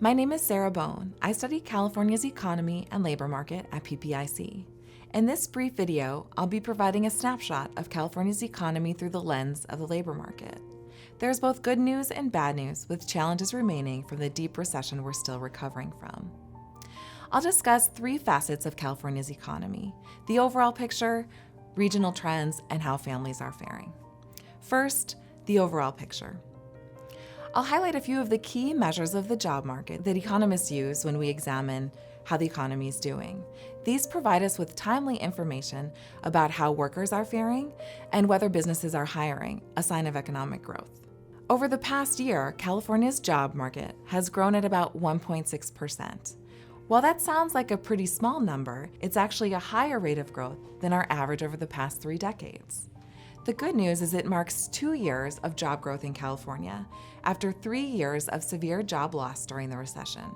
My name is Sarah Bohn. I study California's economy and labor market at PPIC. In this brief video, I'll be providing a snapshot of California's economy through the lens of the labor market. There's both good news and bad news, with challenges remaining from the deep recession we're still recovering from. I'll discuss three facets of California's economy: the overall picture, regional trends, and how families are faring. First, the overall picture. I'll highlight a few of the key measures of the job market that economists use when we examine how the economy is doing. These provide us with timely information about how workers are faring and whether businesses are hiring, a sign of economic growth. Over the past year, California's job market has grown at about 1.6%. While that sounds like a pretty small number, it's actually a higher rate of growth than our average over the past 3 decades. The good news is it marks 2 years of job growth in California, after 3 years of severe job loss during the recession.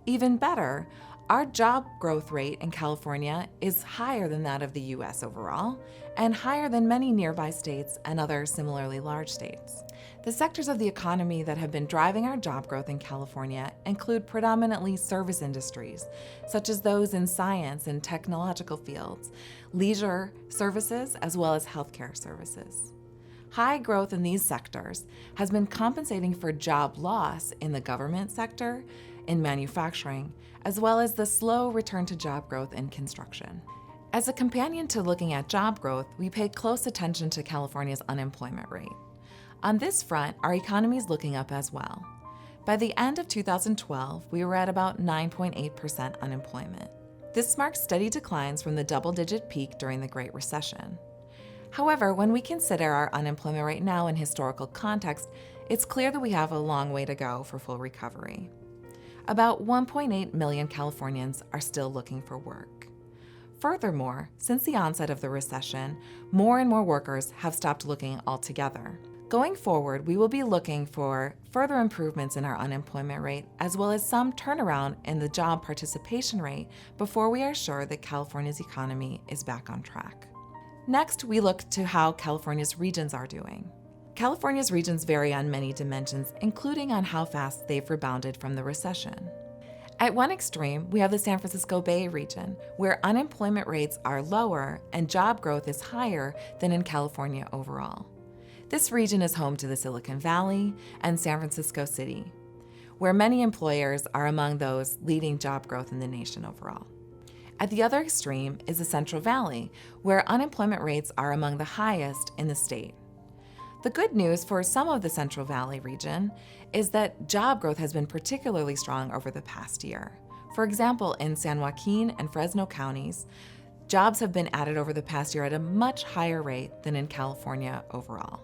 Even better, our job growth rate in California is higher than that of the U.S. overall, and higher than many nearby states and other similarly large states. The sectors of the economy that have been driving our job growth in California include predominantly service industries, such as those in science and technological fields, leisure services, as well as healthcare services. High growth in these sectors has been compensating for job loss in the government sector, in manufacturing, as well as the slow return to job growth in construction. As a companion to looking at job growth, we pay close attention to California's unemployment rate. On this front, our economy is looking up as well. By the end of 2012, we were at about 9.8% unemployment. This marks steady declines from the double-digit peak during the Great Recession. However, when we consider our unemployment rate now in historical context, it's clear that we have a long way to go for full recovery. About 1.8 million Californians are still looking for work. Furthermore, since the onset of the recession, more and more workers have stopped looking altogether. Going forward, we will be looking for further improvements in our unemployment rate, as well as some turnaround in the job participation rate before we are sure that California's economy is back on track. Next, we look to how California's regions are doing. California's regions vary on many dimensions, including on how fast they've rebounded from the recession. At one extreme, we have the San Francisco Bay region, where unemployment rates are lower and job growth is higher than in California overall. This region is home to the Silicon Valley and San Francisco City, where many employers are among those leading job growth in the nation overall. At the other extreme is the Central Valley, where unemployment rates are among the highest in the state. The good news for some of the Central Valley region is that job growth has been particularly strong over the past year. For example, in San Joaquin and Fresno counties, jobs have been added over the past year at a much higher rate than in California overall.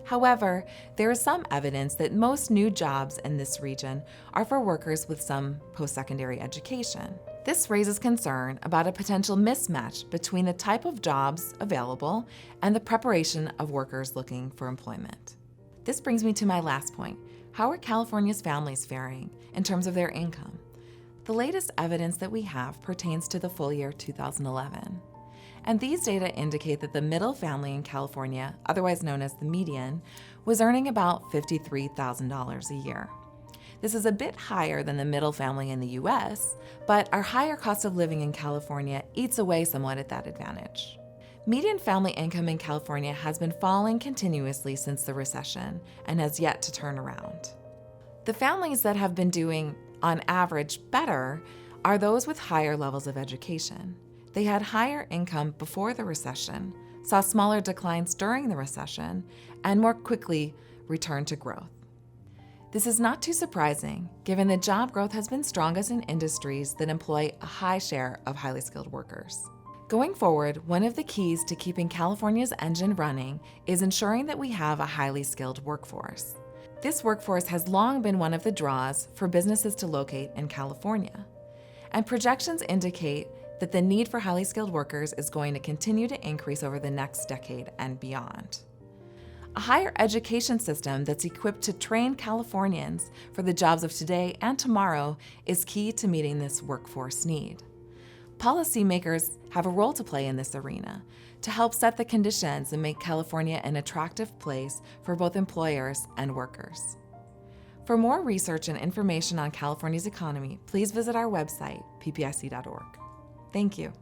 However, there is some evidence that most new jobs in this region are for workers with some post-secondary education. This raises concern about a potential mismatch between the type of jobs available and the preparation of workers looking for employment. This brings me to my last point. How are California's families faring in terms of their income? The latest evidence that we have pertains to the full year 2011. And these data indicate that the middle family in California, otherwise known as the median, was earning about $53,000 a year. This is a bit higher than the middle family in the US, but our higher cost of living in California eats away somewhat at that advantage. Median family income in California has been falling continuously since the recession and has yet to turn around. The families that have been doing, on average, better are those with higher levels of education. They had higher income before the recession, saw smaller declines during the recession, and more quickly returned to growth. This is not too surprising, given that job growth has been strongest in industries that employ a high share of highly skilled workers. Going forward, one of the keys to keeping California's engine running is ensuring that we have a highly skilled workforce. This workforce has long been one of the draws for businesses to locate in California, and projections indicate that the need for highly skilled workers is going to continue to increase over the next decade and beyond. A higher education system that's equipped to train Californians for the jobs of today and tomorrow is key to meeting this workforce need. Policymakers have a role to play in this arena to help set the conditions and make California an attractive place for both employers and workers. For more research and information on California's economy, please visit our website, ppic.org. Thank you.